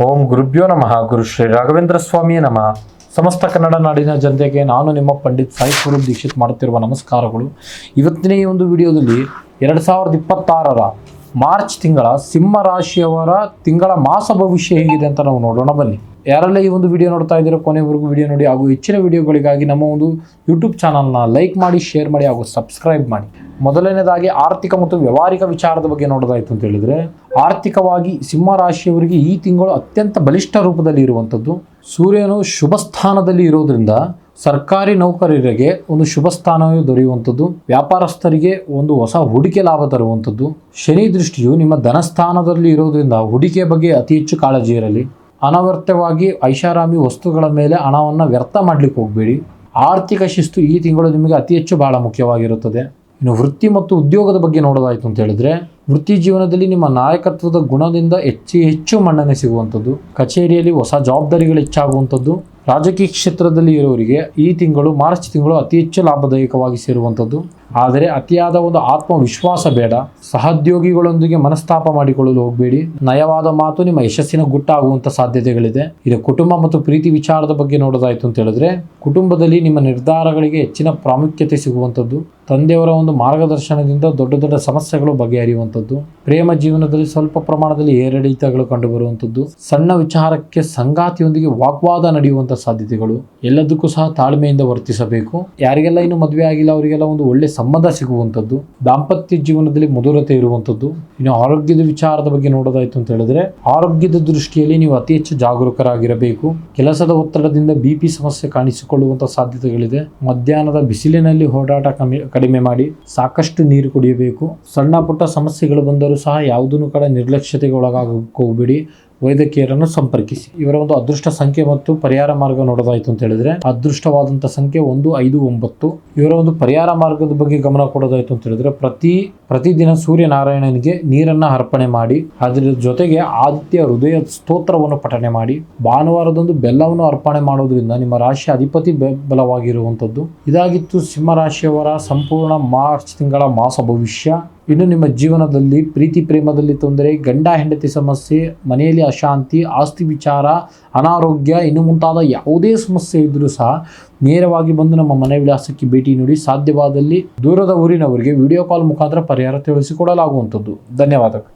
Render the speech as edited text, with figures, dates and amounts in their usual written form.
ಓಂ ಗುರುಭ್ಯೋ ನಮಃ. ಗುರು ಶ್ರೀ ರಾಘವೇಂದ್ರ ಸ್ವಾಮಿಯೇ ನಮಃ. ಸಮಸ್ತ ಕನ್ನಡ ನಾಡಿನ ಜನತೆಗೆ ನಾನು ನಿಮ್ಮ ಪಂಡಿತ್ ಸಾಯಿ ಸ್ವರೂಪ್ ದೀಕ್ಷಿತ್ ಮಾಡುತ್ತಿರುವ ನಮಸ್ಕಾರಗಳು. ಇವತ್ತಿನ ಈ ಒಂದು ವಿಡಿಯೋದಲ್ಲಿ 2026 ಮಾರ್ಚ್ ತಿಂಗಳ ಸಿಂಹ ರಾಶಿಯವರ ತಿಂಗಳ ಮಾಸ ಭವಿಷ್ಯ ಹೇಗಿದೆ ಅಂತ ನಾವು ನೋಡೋಣ ಬನ್ನಿ. ಯಾರೆಲ್ಲ ಈ ಒಂದು ವಿಡಿಯೋ ನೋಡ್ತಾ ಇದ್ದೀರೋ ಕೊನೆವರೆಗೂ ವಿಡಿಯೋ ನೋಡಿ, ಹಾಗೂ ಹೆಚ್ಚಿನ ವಿಡಿಯೋಗಳಿಗಾಗಿ ನಮ್ಮ ಒಂದು ಯೂಟ್ಯೂಬ್ ಚಾನಲ್ನ ಲೈಕ್ ಮಾಡಿ, ಶೇರ್ ಮಾಡಿ ಹಾಗೂ ಸಬ್ಸ್ಕ್ರೈಬ್ ಮಾಡಿ. ಮೊದಲನೇದಾಗಿ ಆರ್ಥಿಕ ಮತ್ತು ವ್ಯವಹಾರಿಕ ವಿಚಾರದ ಬಗ್ಗೆ ನೋಡೋದಾಯ್ತು ಅಂತ ಹೇಳಿದ್ರೆ, ಆರ್ಥಿಕವಾಗಿ ಸಿಂಹ ರಾಶಿಯವರಿಗೆ ಈ ತಿಂಗಳು ಅತ್ಯಂತ ಬಲಿಷ್ಠ ರೂಪದಲ್ಲಿ ಇರುವಂಥದ್ದು. ಸೂರ್ಯನು ಶುಭ ಸ್ಥಾನದಲ್ಲಿ ಇರೋದ್ರಿಂದ ಸರ್ಕಾರಿ ನೌಕರರಿಗೆ ಒಂದು ಶುಭ ಸ್ಥಾನವೇ ದೊರೆಯುವಂಥದ್ದು, ವ್ಯಾಪಾರಸ್ಥರಿಗೆ ಒಂದು ಹೊಸ ಹೂಡಿಕೆ ಲಾಭ ತರುವಂಥದ್ದು. ಶನಿ ದೃಷ್ಟಿಯು ನಿಮ್ಮ ಧನಸ್ಥಾನದಲ್ಲಿ ಇರೋದ್ರಿಂದ ಹೂಡಿಕೆ ಬಗ್ಗೆ ಅತಿ ಹೆಚ್ಚು ಕಾಳಜಿ ಇರಲಿ. ಅನವರ್ತವಾಗಿ ಐಷಾರಾಮಿ ವಸ್ತುಗಳ ಮೇಲೆ ಹಣವನ್ನು ವ್ಯರ್ಥ ಮಾಡಲಿಕ್ಕೆ ಹೋಗಬೇಡಿ. ಆರ್ಥಿಕ ಶಿಸ್ತು ಈ ತಿಂಗಳು ನಿಮಗೆ ಅತಿ ಹೆಚ್ಚು ಬಹಳ ಮುಖ್ಯವಾಗಿರುತ್ತದೆ. ಇನ್ನು ವೃತ್ತಿ ಮತ್ತು ಉದ್ಯೋಗದ ಬಗ್ಗೆ ನೋಡೋದಾಯ್ತು ಅಂತ ಹೇಳಿದ್ರೆ, ವೃತ್ತಿ ಜೀವನದಲ್ಲಿ ನಿಮ್ಮ ನಾಯಕತ್ವದ ಗುಣದಿಂದ ಹೆಚ್ಚು ಮನ್ನಣೆ ಸಿಗುವಂಥದ್ದು. ಕಚೇರಿಯಲ್ಲಿ ಹೊಸ ಜವಾಬ್ದಾರಿಗಳು ಹೆಚ್ಚಾಗುವಂಥದ್ದು. ರಾಜಕೀಯ ಕ್ಷೇತ್ರದಲ್ಲಿ ಇರೋರಿಗೆ ಈ ತಿಂಗಳು ಮಾರ್ಚ್ ತಿಂಗಳು ಅತಿ ಹೆಚ್ಚು ಲಾಭದಾಯಕವಾಗಿ ಸೇರುವಂಥದ್ದು. ಆದರೆ ಅತಿಯಾದ ಒಂದು ಆತ್ಮವಿಶ್ವಾಸ ಬೇಡ. ಸಹೋದ್ಯೋಗಿಗಳೊಂದಿಗೆ ಮನಸ್ತಾಪ ಮಾಡಿಕೊಳ್ಳಲು ಹೋಗಬೇಡಿ. ನಯವಾದ ಮಾತು ನಿಮ್ಮ ಯಶಸ್ಸಿನ ಗುಟ್ಟಾಗುವಂಥ ಸಾಧ್ಯತೆಗಳಿದೆ. ಇದು ಕುಟುಂಬ ಮತ್ತು ಪ್ರೀತಿ ವಿಚಾರದ ಬಗ್ಗೆ ನೋಡೋದಾಯ್ತು ಅಂತ ಹೇಳಿದ್ರೆ, ಕುಟುಂಬದಲ್ಲಿ ನಿಮ್ಮ ನಿರ್ಧಾರಗಳಿಗೆ ಹೆಚ್ಚಿನ ಪ್ರಾಮುಖ್ಯತೆ ಸಿಗುವಂಥದ್ದು. ತಂದೆಯವರ ಒಂದು ಮಾರ್ಗದರ್ಶನದಿಂದ ದೊಡ್ಡ ದೊಡ್ಡ ಸಮಸ್ಯೆಗಳು ಬಗೆಹರಿಯುವಂಥದ್ದು. ಪ್ರೇಮ ಜೀವನದಲ್ಲಿ ಸ್ವಲ್ಪ ಪ್ರಮಾಣದಲ್ಲಿ ಏರಿಳಿತಗಳು ಕಂಡುಬರುವಂಥದ್ದು. ಸಣ್ಣ ವಿಚಾರಕ್ಕೆ ಸಂಗಾತಿಯೊಂದಿಗೆ ವಾಗ್ವಾದ ನಡೆಯುವಂಥ ಸಾಧ್ಯತೆಗಳು. ಎಲ್ಲದಕ್ಕೂ ಸಹ ತಾಳ್ಮೆಯಿಂದ ವರ್ತಿಸಬೇಕು. ಯಾರಿಗೆಲ್ಲ ಇನ್ನು ಮದುವೆ ಆಗಿಲ್ಲ ಅವರಿಗೆಲ್ಲ ಒಂದು ಒಳ್ಳೆ ಸಂಬಂಧ ಸಿಗುವಂಥದ್ದು. ದಾಂಪತ್ಯ ಜೀವನದಲ್ಲಿ ಮಧುರತೆ ಇರುವಂಥದ್ದು. ಇನ್ನು ಆರೋಗ್ಯದ ವಿಚಾರದ ಬಗ್ಗೆ ನೋಡೋದಾಯ್ತು ಅಂತ ಹೇಳಿದ್ರೆ, ಆರೋಗ್ಯದ ದೃಷ್ಟಿಯಲ್ಲಿ ನೀವು ಅತಿ ಹೆಚ್ಚು ಜಾಗರೂಕರಾಗಿರಬೇಕು. ಕೆಲಸದ ಒತ್ತಡದಿಂದ BP ಸಮಸ್ಯೆ ಕಾಣಿಸಿಕೊಳ್ಳುವಂಥ ಸಾಧ್ಯತೆಗಳಿದೆ. ಮಧ್ಯಾಹ್ನದ ಬಿಸಿಲಿನಲ್ಲಿ ಓಡಾಟ ಕಡಿಮೆ ಮಾಡಿ. ಸಾಕಷ್ಟು ನೀರು ಕುಡಿಯಬೇಕು. ಸಣ್ಣ ಪುಟ್ಟ ಸಮಸ್ಯೆಗಳು ಬಂದರೂ ಸಹ ಯಾವುದನ್ನು ಕೂಡ ನಿರ್ಲಕ್ಷ್ಯತೆಗೆ ಒಳಗಾಗಕ್ಕೆ ಹೋಗಬೇಡಿ. ವೈದ್ಯಕೀಯರನ್ನು ಸಂಪರ್ಕಿಸಿ. ಇವರ ಒಂದು ಅದೃಷ್ಟ ಸಂಖ್ಯೆ ಮತ್ತು ಪರಿಹಾರ ಮಾರ್ಗ ನೋಡೋದಾಯ್ತು ಅಂತ ಹೇಳಿದ್ರೆ, ಅದೃಷ್ಟವಾದಂಥ ಸಂಖ್ಯೆ 159. ಇವರ ಒಂದು ಪರಿಹಾರ ಮಾರ್ಗದ ಬಗ್ಗೆ ಗಮನ ಕೊಡೋದಾಯ್ತು ಅಂತ ಹೇಳಿದ್ರೆ, ಪ್ರತಿದಿನ ಸೂರ್ಯನಾರಾಯಣನಿಗೆ ನೀರನ್ನ ಅರ್ಪಣೆ ಮಾಡಿ. ಅದರ ಜೊತೆಗೆ ಆದಿತ್ಯ ಹೃದಯ ಸ್ತೋತ್ರವನ್ನು ಪಠನೆ ಮಾಡಿ. ಭಾನುವಾರದಂದು ಬೆಲ್ಲವನ್ನು ಅರ್ಪಣೆ ಮಾಡೋದ್ರಿಂದ ನಿಮ್ಮ ರಾಶಿ ಅಧಿಪತಿ ಬಲವಾಗಿರುವಂಥದ್ದು. ಇದಾಗಿತ್ತು ಸಿಂಹ ರಾಶಿಯವರ ಸಂಪೂರ್ಣ ಮಾರ್ಚ್ ತಿಂಗಳ ಮಾಸ ಭವಿಷ್ಯ. ಇನ್ನು ನಿಮ್ಮ ಜೀವನದಲ್ಲಿ ಪ್ರೀತಿ ಪ್ರೇಮದಲ್ಲಿ ತೊಂದರೆ, ಗಂಡ ಹೆಂಡತಿ ಸಮಸ್ಯೆ, ಮನೆಯಲ್ಲಿ ಅಶಾಂತಿ, ಆಸ್ತಿ ವಿಚಾರ, ಅನಾರೋಗ್ಯ, ಇನ್ನು ಮುಂತಾದ ಯಾವುದೇ ಸಮಸ್ಯೆ ಇದ್ದರೂ ಸಹ ನೇರವಾಗಿ ಬಂದು ನಮ್ಮ ಮನೆ ವಿಳಾಸಕ್ಕೆ ಭೇಟಿ ನೀಡಿ. ಸಾಧ್ಯವಾದಲ್ಲಿ ದೂರದ ಊರಿನವರಿಗೆ ವಿಡಿಯೋ ಕಾಲ್ ಮುಖಾಂತರ ಪರಿಹಾರ ತಿಳಿಸಿಕೊಡಲಾಗುವಂಥದ್ದು. ಧನ್ಯವಾದಗಳು.